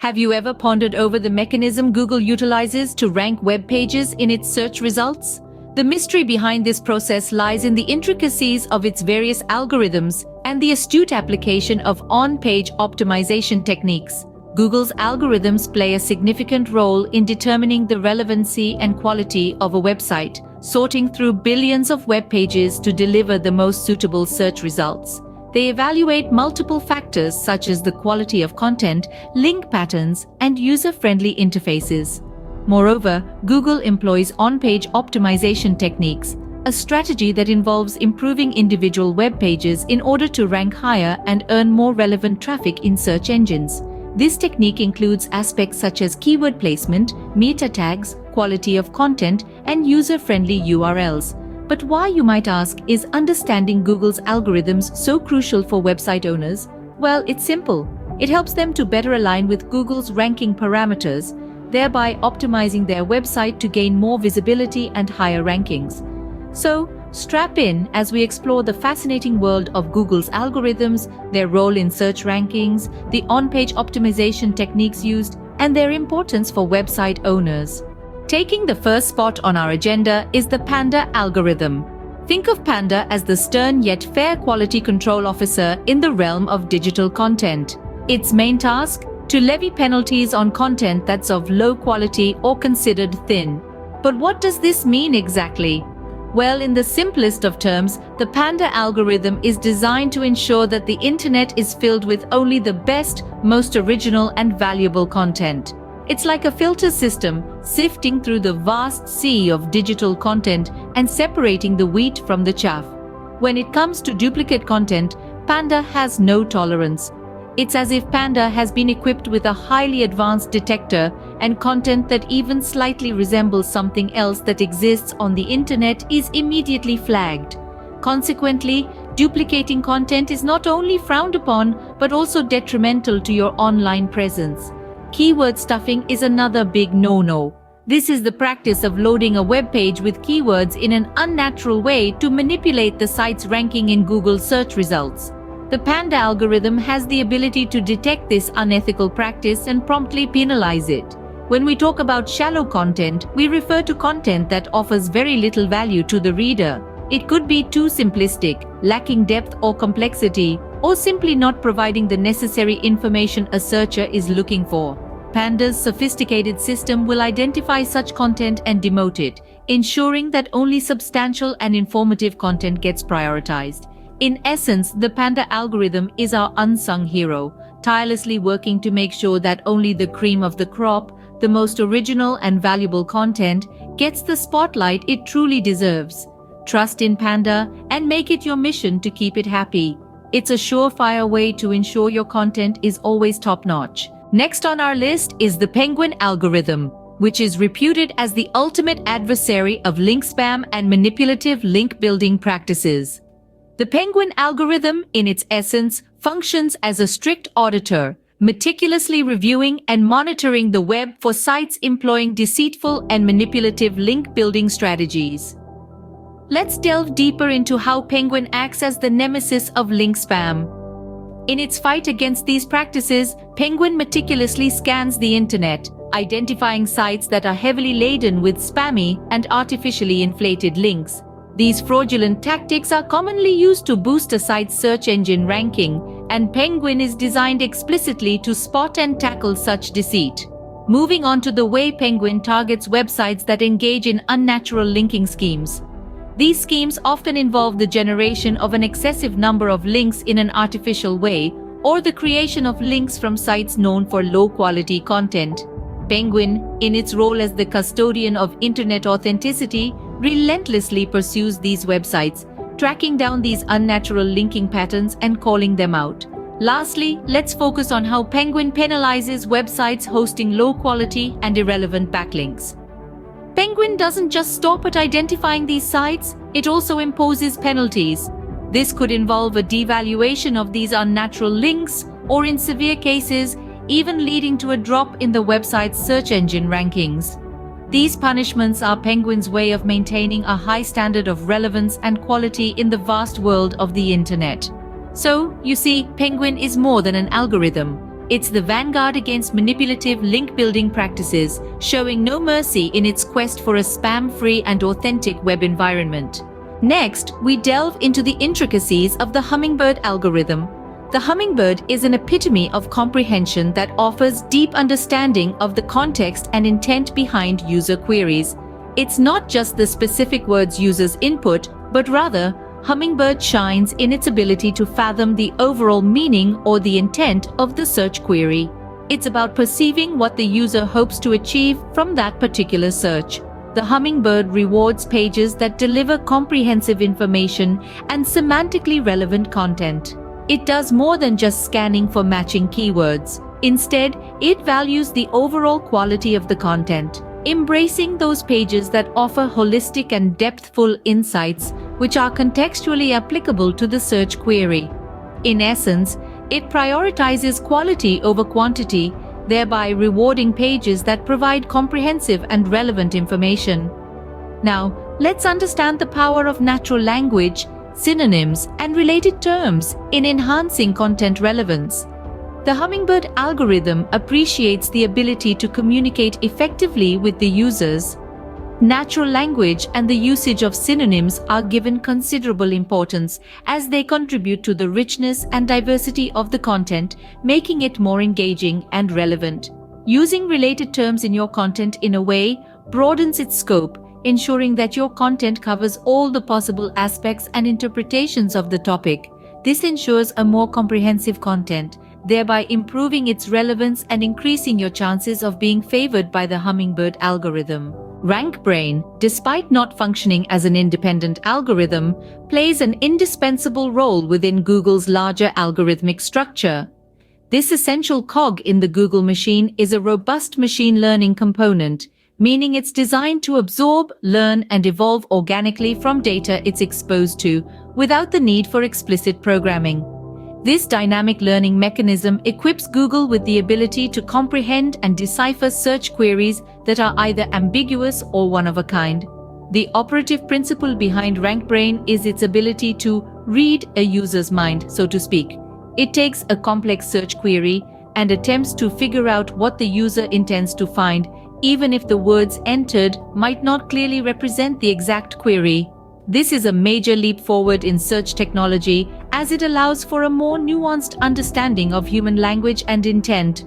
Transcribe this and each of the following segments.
Have you ever pondered over the mechanism Google utilizes to rank web pages in its search results? The mystery behind this process lies in the intricacies of its various algorithms and the astute application of on-page optimization techniques. Google's algorithms play a significant role in determining the relevancy and quality of a website, sorting through billions of web pages to deliver the most suitable search results. They evaluate multiple factors such as the quality of content, link patterns, and user-friendly interfaces. Moreover, Google employs on-page optimization techniques, a strategy that involves improving individual web pages in order to rank higher and earn more relevant traffic in search engines. This technique includes aspects such as keyword placement, meta tags, quality of content, and user-friendly URLs. But why, you might ask, is understanding Google's algorithms so crucial for website owners? Well, it's simple. It helps them to better align with Google's ranking parameters, thereby optimizing their website to gain more visibility and higher rankings. So, strap in as we explore the fascinating world of Google's algorithms, their role in search rankings, the on-page optimization techniques used, and their importance for website owners. Taking the first spot on our agenda is the Panda Algorithm. Think of Panda as the stern yet fair quality control officer in the realm of digital content. Its main task? To levy penalties on content that's of low quality or considered thin. But what does this mean exactly? Well, in the simplest of terms, the Panda algorithm is designed to ensure that the internet is filled with only the best, most original and valuable content. It's like a filter system, sifting through the vast sea of digital content and separating the wheat from the chaff. When it comes to duplicate content, Panda has no tolerance. It's as if Panda has been equipped with a highly advanced detector, and content that even slightly resembles something else that exists on the internet is immediately flagged. Consequently, duplicating content is not only frowned upon, but also detrimental to your online presence. Keyword stuffing is another big no-no. This is the practice of loading a web page with keywords in an unnatural way to manipulate the site's ranking in Google search results. The Panda algorithm has the ability to detect this unethical practice and promptly penalize it. When we talk about shallow content, we refer to content that offers very little value to the reader. It could be too simplistic, lacking depth or complexity, or simply not providing the necessary information a searcher is looking for. Panda's sophisticated system will identify such content and demote it, ensuring that only substantial and informative content gets prioritized. In essence, the Panda algorithm is our unsung hero, tirelessly working to make sure that only the cream of the crop, the most original and valuable content, gets the spotlight it truly deserves. Trust in Panda and make it your mission to keep it happy. It's a surefire way to ensure your content is always top-notch. Next on our list is the Penguin Algorithm, which is reputed as the ultimate adversary of link spam and manipulative link-building practices. The Penguin Algorithm, in its essence, functions as a strict auditor, meticulously reviewing and monitoring the web for sites employing deceitful and manipulative link-building strategies. Let's delve deeper into how Penguin acts as the nemesis of link spam. In its fight against these practices, Penguin meticulously scans the internet, identifying sites that are heavily laden with spammy and artificially inflated links. These fraudulent tactics are commonly used to boost a site's search engine ranking, and Penguin is designed explicitly to spot and tackle such deceit. Moving on to the way Penguin targets websites that engage in unnatural linking schemes. These schemes often involve the generation of an excessive number of links in an artificial way, or the creation of links from sites known for low-quality content. Penguin, in its role as the custodian of internet authenticity, relentlessly pursues these websites, tracking down these unnatural linking patterns and calling them out. Lastly, let's focus on how Penguin penalizes websites hosting low-quality and irrelevant backlinks. Penguin doesn't just stop at identifying these sites, it also imposes penalties. This could involve a devaluation of these unnatural links, or in severe cases, even leading to a drop in the website's search engine rankings. These punishments are Penguin's way of maintaining a high standard of relevance and quality in the vast world of the internet. So, you see, Penguin is more than an algorithm. It's the vanguard against manipulative link-building practices, showing no mercy in its quest for a spam-free and authentic web environment. Next, we delve into the intricacies of the Hummingbird algorithm. The Hummingbird is an epitome of comprehension that offers deep understanding of the context and intent behind user queries. It's not just the specific words users input, but rather, Hummingbird shines in its ability to fathom the overall meaning or the intent of the search query. It's about perceiving what the user hopes to achieve from that particular search. The Hummingbird rewards pages that deliver comprehensive information and semantically relevant content. It does more than just scanning for matching keywords. Instead, it values the overall quality of the content, embracing those pages that offer holistic and depthful insights which are contextually applicable to the search query. In essence, it prioritizes quality over quantity, thereby rewarding pages that provide comprehensive and relevant information. Now, let's understand the power of natural language, synonyms, and related terms in enhancing content relevance. The Hummingbird algorithm appreciates the ability to communicate effectively with the users. Natural language and the usage of synonyms are given considerable importance as they contribute to the richness and diversity of the content, making it more engaging and relevant. Using related terms in your content in a way broadens its scope, ensuring that your content covers all the possible aspects and interpretations of the topic. This ensures a more comprehensive content, thereby improving its relevance and increasing your chances of being favored by the Hummingbird algorithm. RankBrain, despite not functioning as an independent algorithm, plays an indispensable role within Google's larger algorithmic structure. This essential cog in the Google machine is a robust machine learning component, meaning it's designed to absorb, learn, and evolve organically from data it's exposed to, without the need for explicit programming. This dynamic learning mechanism equips Google with the ability to comprehend and decipher search queries that are either ambiguous or one-of-a-kind. The operative principle behind RankBrain is its ability to read a user's mind, so to speak. It takes a complex search query and attempts to figure out what the user intends to find, even if the words entered might not clearly represent the exact query. This is a major leap forward in search technology as it allows for a more nuanced understanding of human language and intent.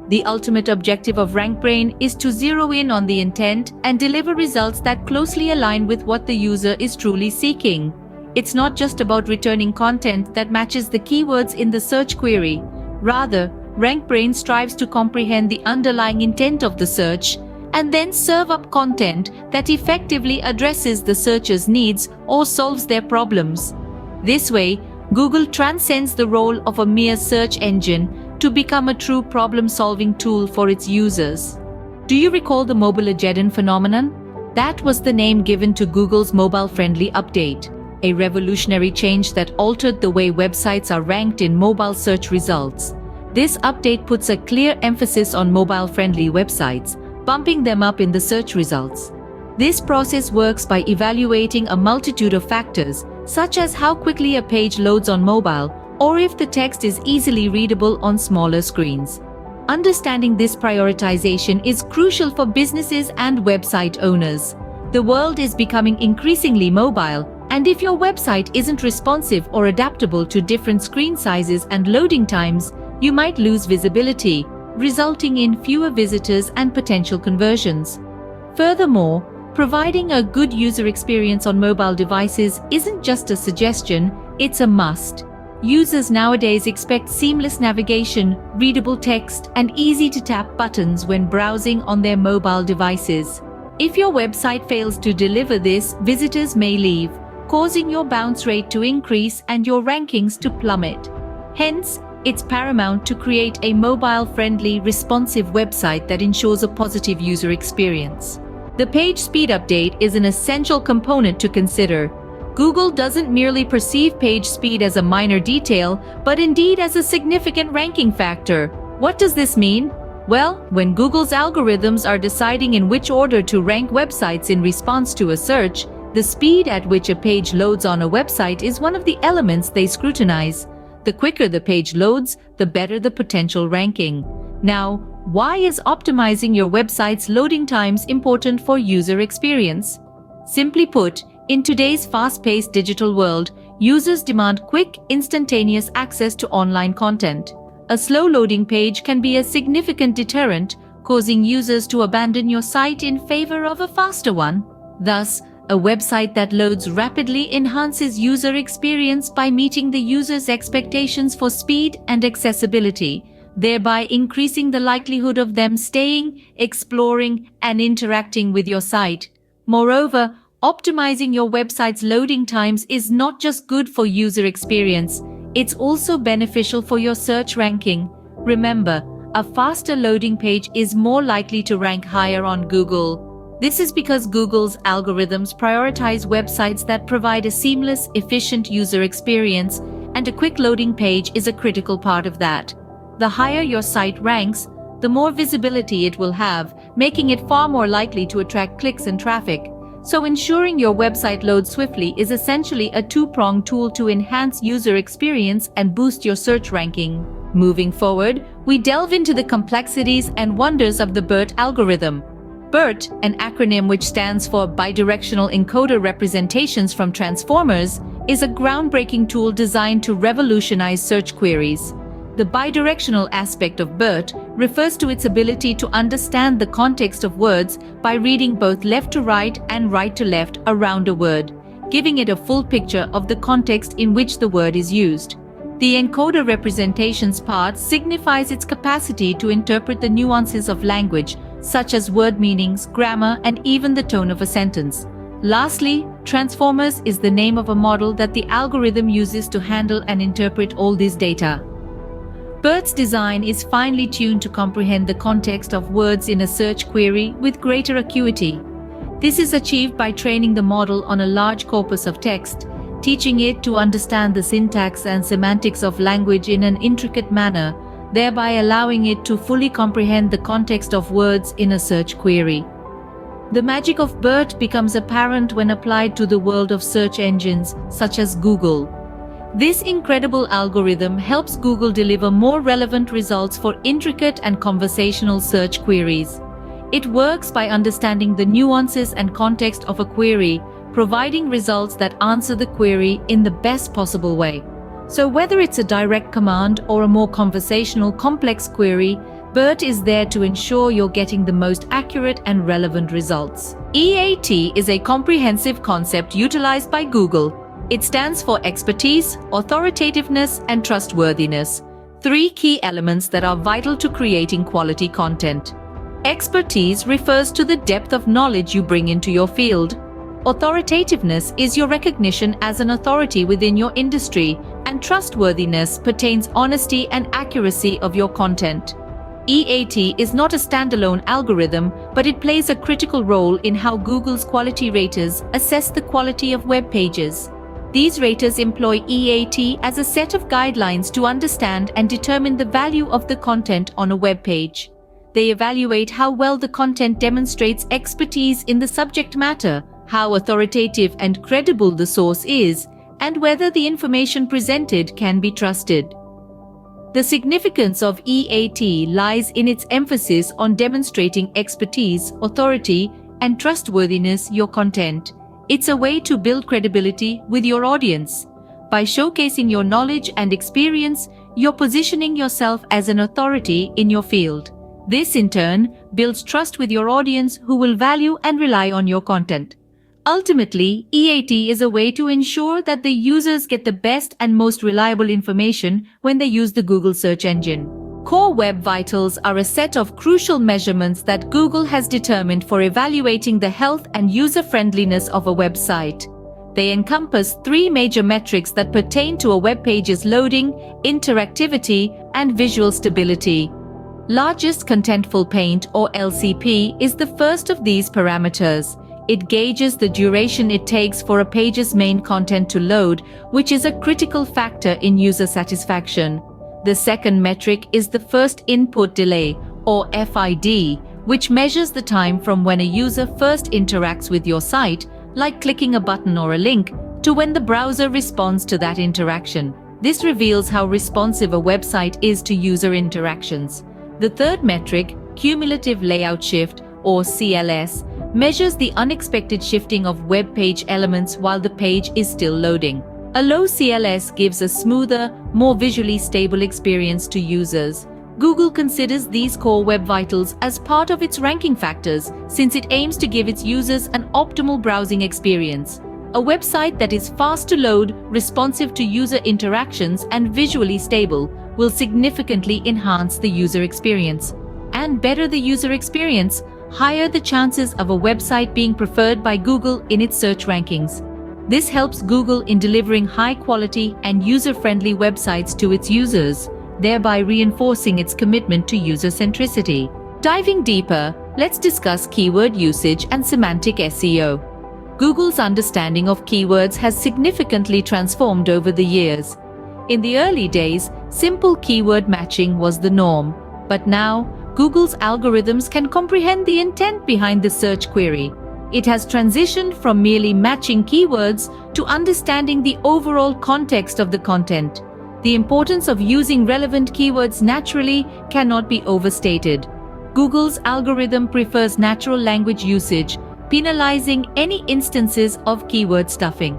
The ultimate objective of RankBrain is to zero in on the intent and deliver results that closely align with what the user is truly seeking. It's not just about returning content that matches the keywords in the search query. Rather, RankBrain strives to comprehend the underlying intent of the search and then serve up content that effectively addresses the searcher's needs or solves their problems. This way, Google transcends the role of a mere search engine to become a true problem-solving tool for its users. Do you recall the Mobilegeddon phenomenon? That was the name given to Google's mobile-friendly update, a revolutionary change that altered the way websites are ranked in mobile search results. This update puts a clear emphasis on mobile-friendly websites, bumping them up in the search results. This process works by evaluating a multitude of factors, such as how quickly a page loads on mobile, or if the text is easily readable on smaller screens. Understanding this prioritization is crucial for businesses and website owners. The world is becoming increasingly mobile, and if your website isn't responsive or adaptable to different screen sizes and loading times, you might lose visibility, resulting in fewer visitors and potential conversions. Furthermore, providing a good user experience on mobile devices isn't just a suggestion, it's a must. Users nowadays expect seamless navigation, readable text, and easy-to-tap buttons when browsing on their mobile devices. If your website fails to deliver this, visitors may leave, causing your bounce rate to increase and your rankings to plummet. Hence, it's paramount to create a mobile-friendly, responsive website that ensures a positive user experience. The page speed update is an essential component to consider. Google doesn't merely perceive page speed as a minor detail, but indeed as a significant ranking factor. What does this mean? Well, when Google's algorithms are deciding in which order to rank websites in response to a search, the speed at which a page loads on a website is one of the elements they scrutinize. The quicker the page loads, the better the potential ranking. Now, why is optimizing your website's loading times important for user experience? Simply put, in today's fast-paced digital world, users demand quick, instantaneous access to online content. A slow loading page can be a significant deterrent, causing users to abandon your site in favor of a faster one. Thus, a website that loads rapidly enhances user experience by meeting the user's expectations for speed and accessibility, thereby increasing the likelihood of them staying, exploring, and interacting with your site. Moreover, optimizing your website's loading times is not just good for user experience, it's also beneficial for your search ranking. Remember, a faster loading page is more likely to rank higher on Google. This is because Google's algorithms prioritize websites that provide a seamless, efficient user experience, and a quick loading page is a critical part of that. The higher your site ranks, the more visibility it will have, making it far more likely to attract clicks and traffic. So ensuring your website loads swiftly is essentially a two-pronged tool to enhance user experience and boost your search ranking. Moving forward, we delve into the complexities and wonders of the BERT algorithm. BERT, an acronym which stands for Bidirectional Encoder Representations from Transformers, is a groundbreaking tool designed to revolutionize search queries. The bidirectional aspect of BERT refers to its ability to understand the context of words by reading both left to right and right to left around a word, giving it a full picture of the context in which the word is used. The encoder representations part signifies its capacity to interpret the nuances of language, such as word meanings, grammar, and even the tone of a sentence. Lastly, Transformers is the name of a model that the algorithm uses to handle and interpret all this data. BERT's design is finely tuned to comprehend the context of words in a search query with greater acuity. This is achieved by training the model on a large corpus of text, teaching it to understand the syntax and semantics of language in an intricate manner, thereby allowing it to fully comprehend the context of words in a search query. The magic of BERT becomes apparent when applied to the world of search engines, such as Google. This incredible algorithm helps Google deliver more relevant results for intricate and conversational search queries. It works by understanding the nuances and context of a query, providing results that answer the query in the best possible way. So whether it's a direct command or a more conversational, complex query, BERT is there to ensure you're getting the most accurate and relevant results. EAT is a comprehensive concept utilized by Google. It stands for expertise, authoritativeness, and trustworthiness, three key elements that are vital to creating quality content. Expertise refers to the depth of knowledge you bring into your field. Authoritativeness is your recognition as an authority within your industry, and trustworthiness pertains honesty and accuracy of your content. EAT is not a standalone algorithm, but it plays a critical role in how Google's quality raters assess the quality of web pages. These raters employ EAT as a set of guidelines to understand and determine the value of the content on a web page. They evaluate how well the content demonstrates expertise in the subject matter, how authoritative and credible the source is, and whether the information presented can be trusted. The significance of EAT lies in its emphasis on demonstrating expertise, authority, and trustworthiness your content. It's a way to build credibility with your audience. By showcasing your knowledge and experience, you're positioning yourself as an authority in your field. This, in turn, builds trust with your audience who will value and rely on your content. Ultimately, EAT is a way to ensure that the users get the best and most reliable information when they use the Google search engine. Core Web Vitals are a set of crucial measurements that Google has determined for evaluating the health and user-friendliness of a website. They encompass three major metrics that pertain to a web page's loading, interactivity, and visual stability. Largest Contentful Paint, or LCP, is the first of these parameters. It gauges the duration it takes for a page's main content to load, which is a critical factor in user satisfaction. The second metric is the First Input Delay, or FID, which measures the time from when a user first interacts with your site, like clicking a button or a link, to when the browser responds to that interaction. This reveals how responsive a website is to user interactions. The third metric, cumulative layout shift, or CLS, measures the unexpected shifting of web page elements while the page is still loading. A low CLS gives a smoother, more visually stable experience to users. Google considers these core web vitals as part of its ranking factors since it aims to give its users an optimal browsing experience. A website that is fast to load, responsive to user interactions, and visually stable will significantly enhance the user experience. And better the user experience, higher the chances of a website being preferred by Google in its search rankings. This helps Google in delivering high-quality and user-friendly websites to its users, thereby reinforcing its commitment to user centricity. Diving deeper, let's discuss keyword usage and semantic SEO. Google's understanding of keywords has significantly transformed over the years. In the early days, simple keyword matching was the norm, but now, Google's algorithms can comprehend the intent behind the search query. It has transitioned from merely matching keywords to understanding the overall context of the content. The importance of using relevant keywords naturally cannot be overstated. Google's algorithm prefers natural language usage, penalizing any instances of keyword stuffing.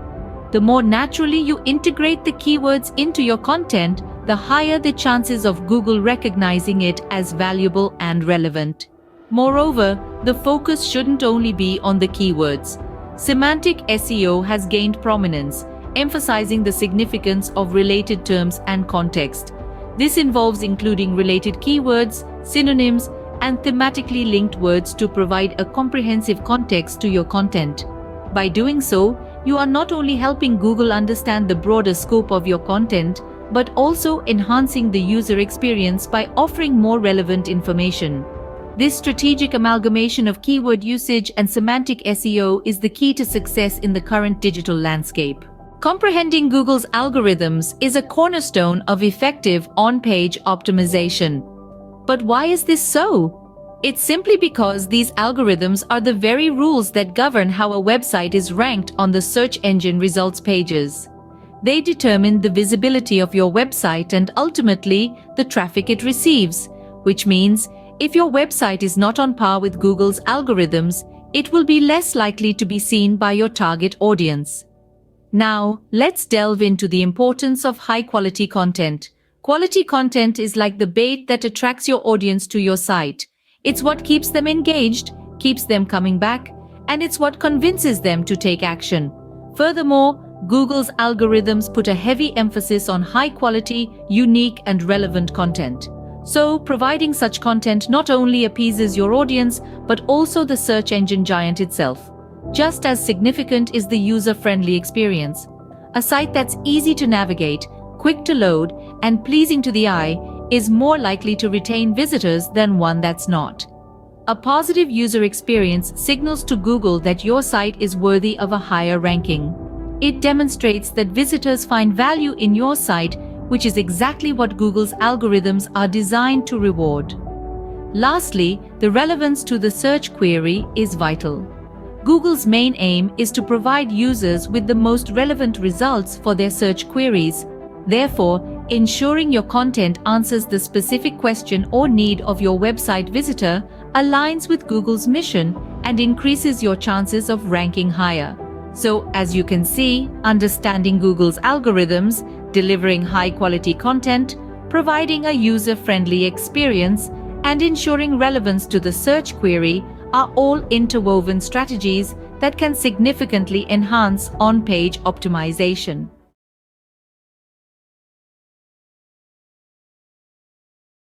The more naturally you integrate the keywords into your content, the higher the chances of Google recognizing it as valuable and relevant. Moreover, the focus shouldn't only be on the keywords. Semantic SEO has gained prominence, emphasizing the significance of related terms and context. This involves including related keywords, synonyms, and thematically linked words to provide a comprehensive context to your content. By doing so, you are not only helping Google understand the broader scope of your content, but also enhancing the user experience by offering more relevant information. This strategic amalgamation of keyword usage and semantic SEO is the key to success in the current digital landscape. Comprehending Google's algorithms is a cornerstone of effective on-page optimization. But why is this so? It's simply because these algorithms are the very rules that govern how a website is ranked on the search engine results pages. They determine the visibility of your website and ultimately the traffic it receives, which means if your website is not on par with Google's algorithms, it will be less likely to be seen by your target audience. Now, let's delve into the importance of high-quality content. Quality content is like the bait that attracts your audience to your site. It's what keeps them engaged, keeps them coming back, and it's what convinces them to take action. Furthermore, Google's algorithms put a heavy emphasis on high-quality, unique, and relevant content. So, providing such content not only appeases your audience, but also the search engine giant itself. Just as significant is the user-friendly experience. A site that's easy to navigate, quick to load, and pleasing to the eye is more likely to retain visitors than one that's not. A positive user experience signals to Google that your site is worthy of a higher ranking. It demonstrates that visitors find value in your site, which is exactly what Google's algorithms are designed to reward. Lastly, the relevance to the search query is vital. Google's main aim is to provide users with the most relevant results for their search queries. Therefore, ensuring your content answers the specific question or need of your website visitor aligns with Google's mission and increases your chances of ranking higher. So, as you can see, understanding Google's algorithms, delivering high-quality content, providing a user-friendly experience, and ensuring relevance to the search query are all interwoven strategies that can significantly enhance on-page optimization.